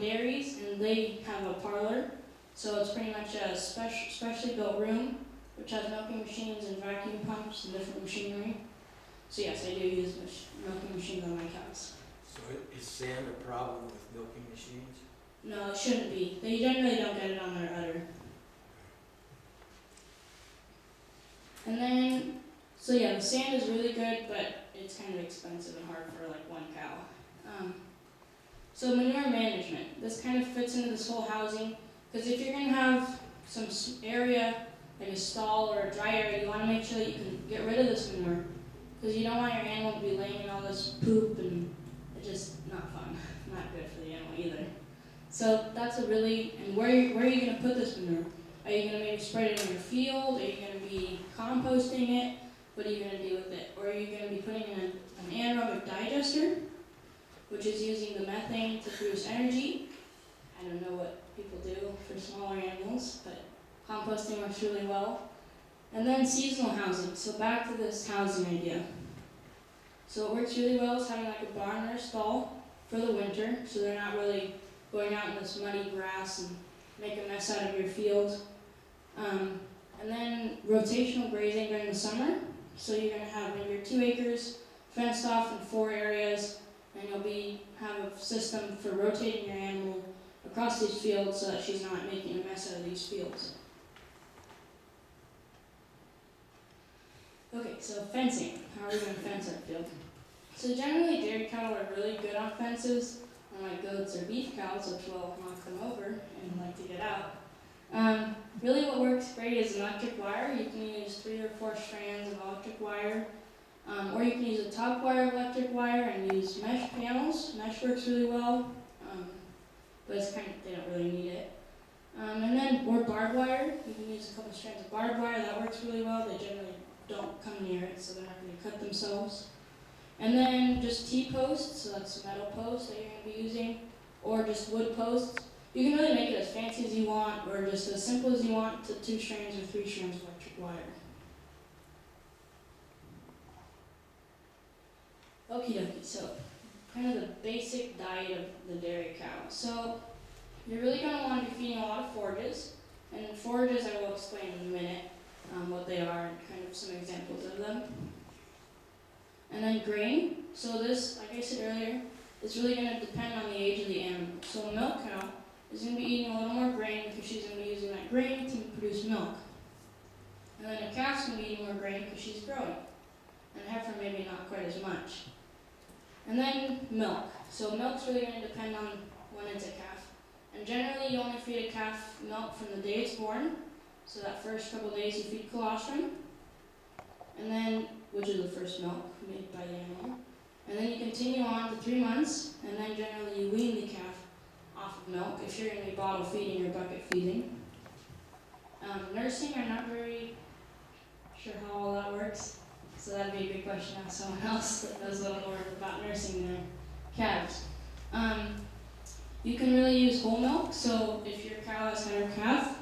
dairies, and they have a parlor. So it's pretty much a specially built room, which has milking machines and vacuum pumps and different machinery. So yes, I do use milking machines on my cows. So is sand a problem with milking machines? No, it shouldn't be. They generally don't get it on their udder. And then, so yeah, the sand is really good, but it's kind of expensive and hard for like one cow. So manure management. This kind of fits into this whole housing, because if you're going to have some area, like a stall or a dry area, you want to make sure that you can get rid of this manure, because you don't want your animal to be laying in all this poop, and it's just not fun, not good for the animal either. So that's a really, and where are you going to put this manure? Are you going to maybe spread it in your field? Are you going to be composting it? What are you going to do with it? Or are you going to be putting in an anaerobic digester, which is using the methane to produce energy? I don't know what people do for smaller animals, but composting works really well. And then seasonal housing. So back to this housing idea. So what works really well is having like a barn or a stall for the winter, so they're not really going out in this muddy grass and make a mess out of your field. And then rotational grazing during the summer. So you're going to have maybe your 2 acres fenced off in 4 areas, and you'll have a system for rotating your animal across these fields so that she's not making a mess out of these fields. Okay, so fencing. How are we going to fence our field? So generally dairy cattle are really good on fences, unlike goats or beef cows, which will knock them over and like to get out. Really what works great is electric wire. You can use 3 or 4 strands of electric wire, or you can use a top wire of electric wire and use mesh panels. Mesh works really well, but it's they don't really need it. Or barbed wire. You can use a couple strands of barbed wire. That works really well. They generally don't come near it, so they're not going to cut themselves. And then just T-posts, so that's a metal post that you're going to be using, or just wood posts. You can really make it as fancy as you want, or just as simple as you want, to 2 strands or 3 strands of electric wire. Okie dokie, so kind of the basic diet of the dairy cow. So you're really going to want to be feeding a lot of forages, and forages I will explain in a minute what they are and kind of some examples of them. And then grain. So this, like I said earlier, is really going to depend on the age of the animal. So a milk cow is going to be eating a little more grain because she's going to be using that grain to produce milk. And then a calf's going to be eating more grain because she's growing. And a heifer maybe not quite as much. And then milk. So milk's really going to depend on when it's a calf. And generally you only feed a calf milk from the day it's born. So that first couple days you feed colostrum. And then, which is the first milk made by the animal. And then you continue on to 3 months, and then generally you wean the calf off of milk if you're going to be bottle feeding or bucket feeding. Nursing, I'm not very sure how all that works, so that'd be a good question to ask someone else that knows a little more about nursing their calves. You can really use whole milk, so if your cow has had her calf,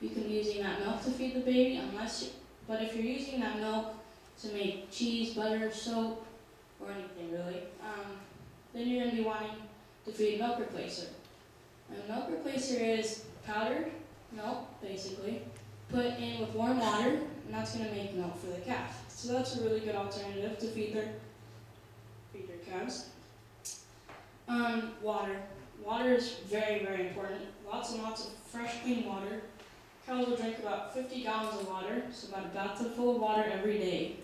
you can be using that milk to feed the baby, but if you're using that milk to make cheese, butter, soap, or anything really, then you're going to be wanting to feed a milk replacer. And a milk replacer is powdered milk, basically, put in with warm water, and that's going to make milk for the calf. So that's a really good alternative to feed their calves. Water. Water is very, very important. Lots and lots of fresh, clean water. Cows will drink about 50 gallons of water, so about a bathtub full of water every day.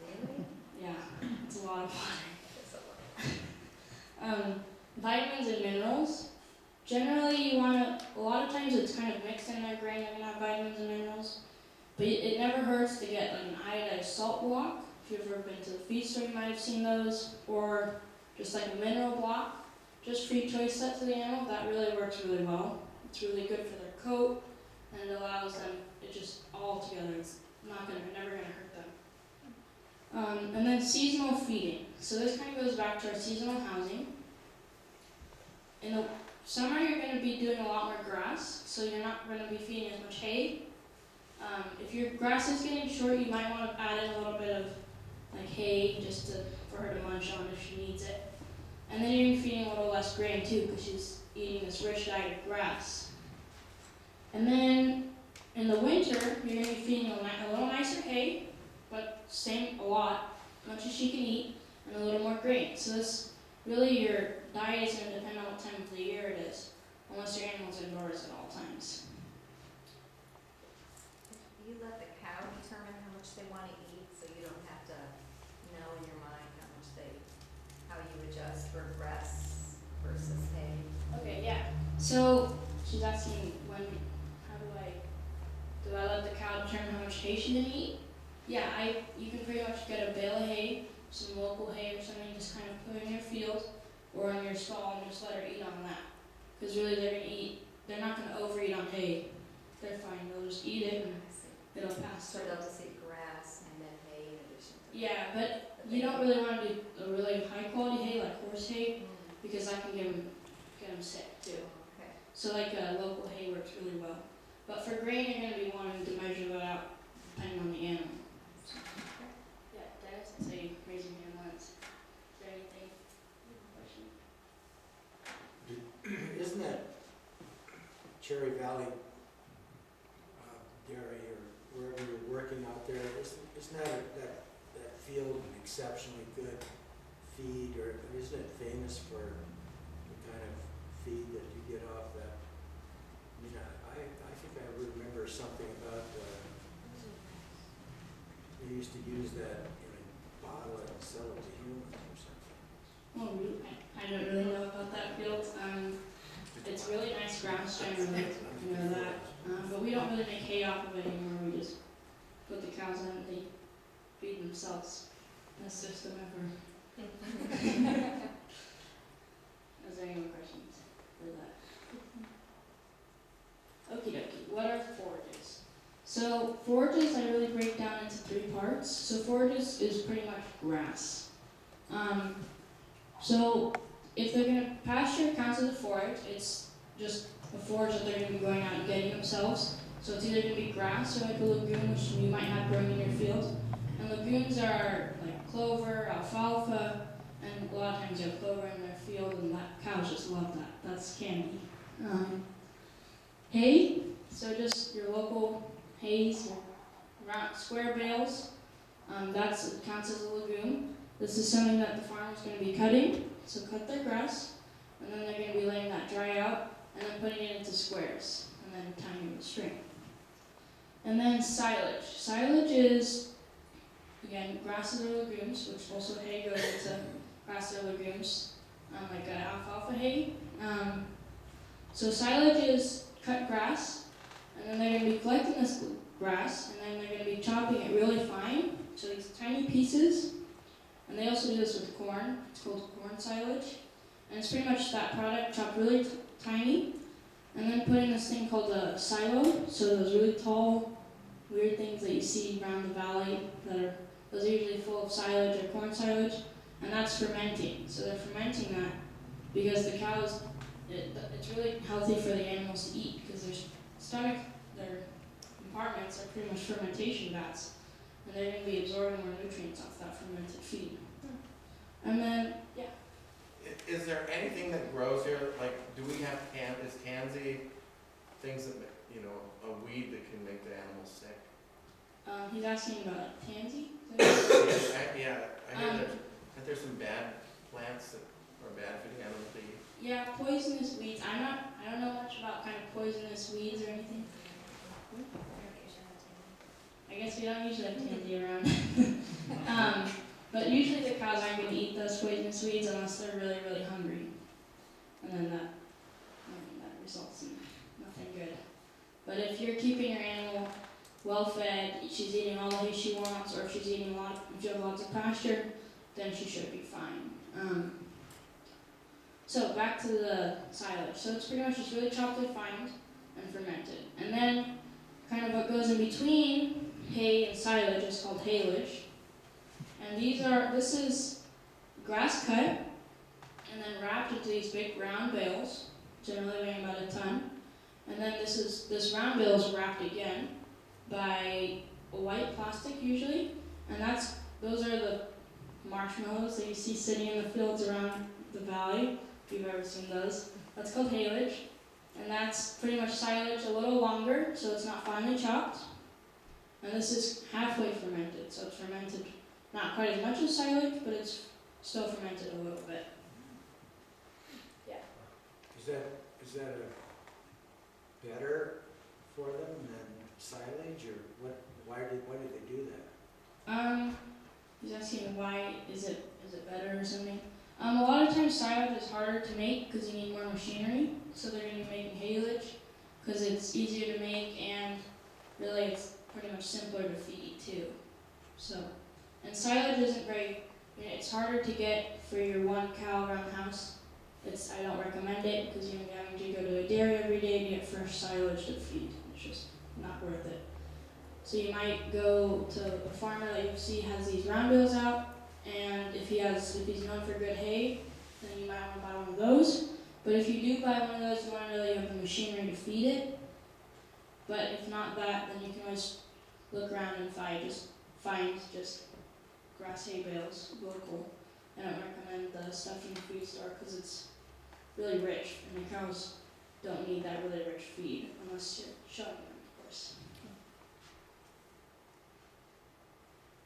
Really? Yeah, it's a lot of water. Vitamins and minerals. Generally, a lot of times it's kind of mixed in their grain, you're going to have vitamins and minerals. But it never hurts to get like an iodized salt block. If you've ever been to the feed store, you might have seen those. Or just like a mineral block, just free choice set to the animal. That really works really well. It's really good for their coat, and it allows them, it just all together, it's never going to hurt them. And then seasonal feeding. So this kind of goes back to our seasonal housing. In the summer, you're going to be doing a lot more grass, so you're not going to be feeding as much hay. If your grass is getting short, you might want to add in a little bit of like hay just for her to munch on if she needs it. And then you're feeding a little less grain too, because she's eating this rich diet of grass. And then in the winter, you're going to be feeding a little nicer hay, but same a lot, much as she can eat, and a little more grain. So this really your diet is going to depend on what time of the year it is, unless your animal's indoors at all times. You let the cow determine how much they want to eat, so you don't have to know in your mind how you adjust for grass versus hay. Okay, yeah. So she's asking do I let the cow determine how much hay she can eat? Yeah, you can pretty much get a bale of hay, some local hay or something, just kind of put in your field or in your stall and just let her eat on that. Because really they're not going to overeat on hay. They're fine, they'll just eat it and I see. it'll pass So through. they'll just eat grass and then hay in addition to. Yeah, but you don't really want to do a really high quality hay like horse hay because that can get them sick too. Okay. So like local hay works really well. But for grain, you're going to be wanting to measure that out depending on the animal. So, yeah, Dennis, I saw you raising your hand once. Is there anything? Question? Isn't that Cherry Valley Dairy or wherever you're working out there, isn't that field an exceptionally good feed, or isn't it famous for the kind of feed that you get off that? You know, I think I remember something about they used to use that in a bottle and sell it to humans or something. Oh, really? I don't really know about that field. It's really nice grass generally, I know that. But we don't really make hay off of it anymore. We just put the cows in and they feed themselves. Best system ever. Is there any more questions for that? Okie dokie. What are forages? So forages I really break down into 3 parts. So forages is pretty much grass. So if they're going to pasture, it counts as a forage. It's just a forage that they're going to be going out and getting themselves. So it's either going to be grass or like a legume, which you might have growing in your field. And legumes are like clover, alfalfa, and a lot of times you have clover in their field, and cows just love that. That's candy. Hay, so just your local hays, round square bales. That counts as a legume. This is something that the farmer's going to be cutting. So cut their grass, and then they're going to be letting that dry out, and then putting it into squares, and then tying it with string. And then silage. Silage is, again, grasses or legumes, which also hay goes into grasses or legumes, like alfalfa hay. So silage is cut grass, and then they're going to be collecting this grass, and then they're going to be chopping it really fine, so these tiny pieces. And they also do this with corn. It's called corn silage. And it's pretty much that product chopped really tiny, and then put in this thing called a silo. So those really tall, weird things that you see around the valley those are usually full of silage or corn silage, and that's fermenting. So they're fermenting that because the cows, it's really healthy for the animals to eat because their compartments are pretty much fermentation vats. And they're going to be absorbing more nutrients off that fermented feed. And then, yeah. Is there anything that grows here? Like, do we have is tansy things that, a weed that can make the animals sick? He's asking about tansy. I hear that there's some bad plants that are bad for the animals to eat. Yeah, poisonous weeds. I don't know much about kind of poisonous weeds or anything. I guess we don't usually have tansy around. But usually the cows aren't going to eat those poisonous weeds unless they're really, really hungry. And then that results in nothing good. But if you're keeping your animal well fed, she's eating all the hay she wants, or if she's eating if you have lots of pasture, then she should be fine. So back to the silage. So it's pretty much just really chopped and fine and fermented. And then kind of what goes in between hay and silage is called haylage. And this is grass cut and then wrapped into these big round bales, generally weighing about a ton. And then this round bale is wrapped again by a white plastic usually, and those are the marshmallows that you see sitting in the fields around the valley, if you've ever seen those. That's called haylage, and that's pretty much silage a little longer, so it's not finely chopped. And this is halfway fermented, so it's fermented not quite as much as silage, but it's still fermented a little bit. Yeah. Is that a better for them than silage, or why did they do that? He's asking why is it better or something? A lot of times silage is harder to make because you need more machinery, so they're going to be making haylage because it's easier to make and really it's pretty much simpler to feed too. So, and silage isn't very, it's harder to get for your 1 cow around the house. I don't recommend it because you're having to go to a dairy every day to get fresh silage to feed. It's just not worth it. So you might go to a farmer that you see has these round bales out, and if he's known for good hay, then you might want to buy one of those. But if you do buy one of those, you want to know that you have the machinery to feed it. But if not that, then you can always look around and find just grass hay bales, local. I don't recommend the stuff from the food store because it's really rich, and the cows don't need that really rich feed unless you're showing them, of course.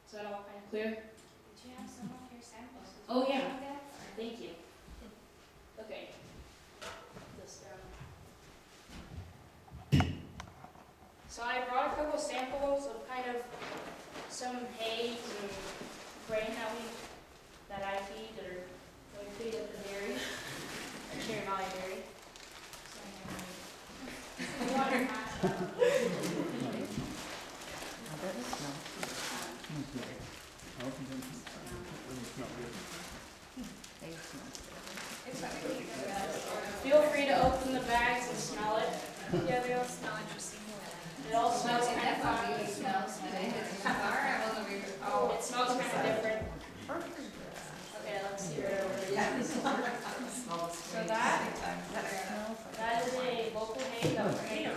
Is that all kind of clear? Did you have some of your samples? Oh, yeah. Thank you. Okay. This down. So I brought a couple samples of kind of some hay and grain that I feed or we feed at the dairy, or Cherry Valley Dairy. So water Feel free to open the bags and smell it. Yeah, they all smell interesting. It all smells kind of That funny. probably smells today. Oh, it smells kind of different. Okay, let's see right over there. So that is a local hay that we're making.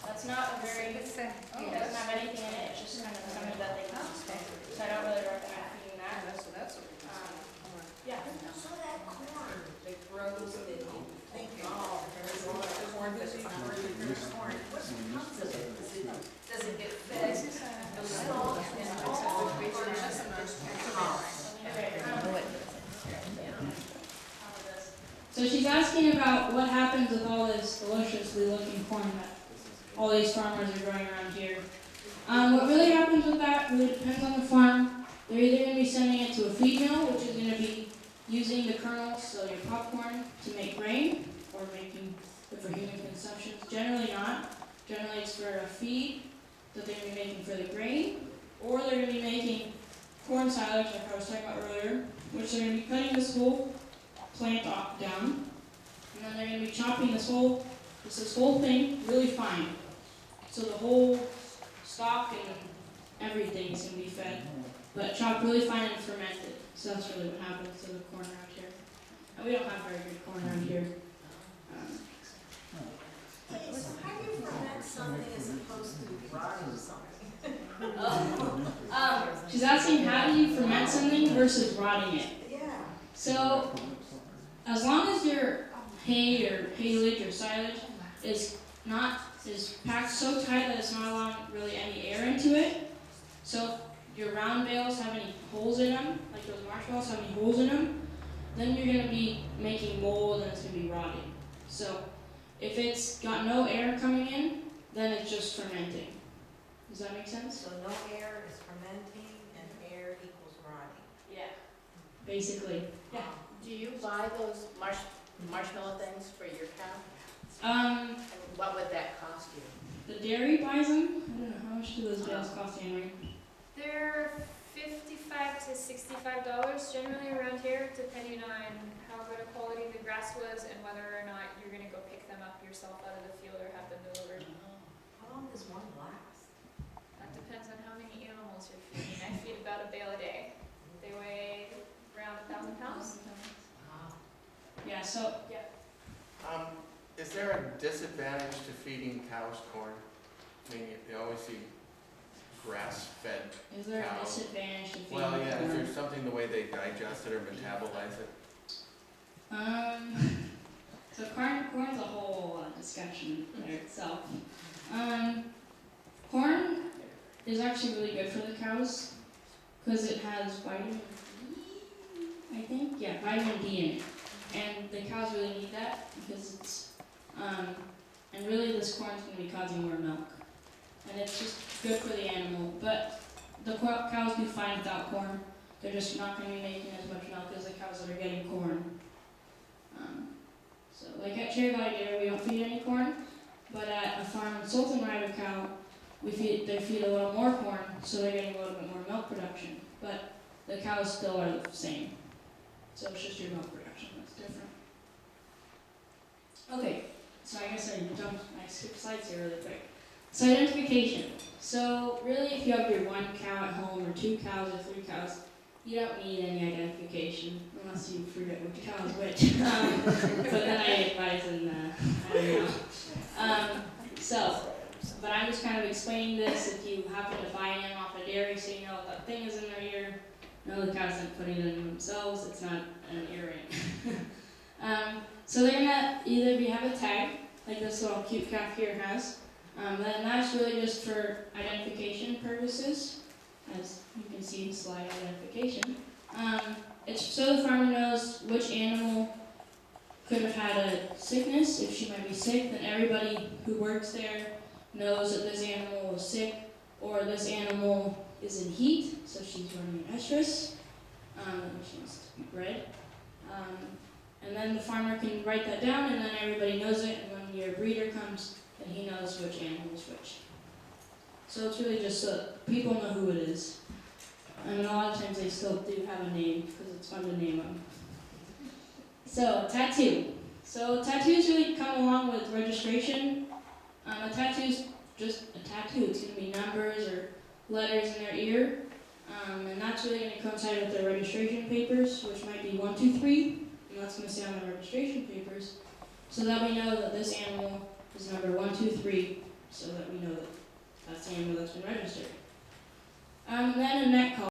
That's not a very, it doesn't have anything in it, it's just kind of something that they can So I don't really recommend feeding that. Yeah. So that corn that grows that you think, oh, there's a lot of corn that's not really corn, what becomes of it? Does it get fed? Those stalks and all, or just So she's asking about what happens with all this deliciously looking corn that all these farmers are growing around here. What really happens with that really depends on the farm. They're either going to be sending it to a feed mill, which is going to be using the kernels, so your popcorn, to make grain, or making it for human consumption. Generally not. Generally it's for a feed that they're going to be making for the grain, or they're going to be making corn silage, like I was talking about earlier, which they're going to be cutting this whole plant off down, and then they're going to be chopping this whole thing really fine. So the whole stalk and everything is going to be fed, but chopped really fine and fermented. So that's really what happens to the corn around here. And we don't have very good corn around here. So how do you ferment something as opposed to rotting something? She's asking how do you ferment something versus rotting it. Yeah. So as long as your hay or haylage or silage is packed so tight that it's not allowing really any air into it. So if your round bales have any holes in them, like those marshmallows have any holes in them, then you're going to be making mold and it's going to be rotting. So if it's got no air coming in, then it's just fermenting. Does that make sense? So no air is fermenting and air equals rotting. Yeah. Basically. Yeah. Do you buy those marshmallow things for your cow? Um, And what would that cost you? the dairy buys them. I don't know, how much do those bales cost, Henry? They're $55 to $65 generally around here, depending on how good a quality the grass was and whether or not you're gonna go pick them up yourself out of the field or have them delivered. How long does one last? That depends on how many animals you're feeding. I feed about a bale a day. They weigh around 1,000 pounds. Yeah, so, yeah. Is there a disadvantage to feeding cows corn? I mean, you always see grass-fed. Is there a Cow. disadvantage to feeding Well, yeah, is corn? there something the way they digest it or metabolize it? So corn's a whole discussion there itself. Corn is actually really good for the cows because it has vitamin D, I think. Yeah, vitamin D in it. And the cows really need that because it's, and really this corn's going to be causing more milk. And it's just good for the animal. But the cows do fine without corn. They're just not going to be making as much milk as the cows that are getting corn. So like at Cherry Valley Dairy, we don't feed any corn. But at a farm in Sultan where I have a cow, they feed a little more corn, so they're getting a little bit more milk production. But the cows still are the same. So it's just your milk production that's different. Okay, so I guess I skipped slides here really quick. So identification. So really if you have your one cow at home or 2 cows or 3 cows, you don't need any identification unless you forget which cow is which. But then I advise and I don't know. But I'm just kind of explaining this. If you happen to buy an animal off a dairy, so you know what that thing is in their ear. No, the cows aren't putting it in themselves. It's not an earring. So they're gonna either have a tag, like this little cute calf here has. And that's really just for identification purposes. As you can see, slide identification. It's so the farmer knows which animal could have had a sickness. If she might be sick, then everybody who works there knows that this animal is sick, or this animal is in heat, so she's running an estrus, which wants to be bred. And then the farmer can write that down, and then everybody knows it, and when your breeder comes, then he knows which animal is which. So it's really just so people know who it is. And a lot of times they still do have a name, because it's fun to name them. So, tattoo. So tattoos really come along with registration. A tattoo's just a tattoo. It's going to be numbers or letters in their ear. And that's really going to coincide with their registration papers, which might be 1, 2, 3. And that's going to say on the registration papers. So that we know that this animal is number 1, 2, 3, so that we know that that's the animal that's been registered. And then a neck collar.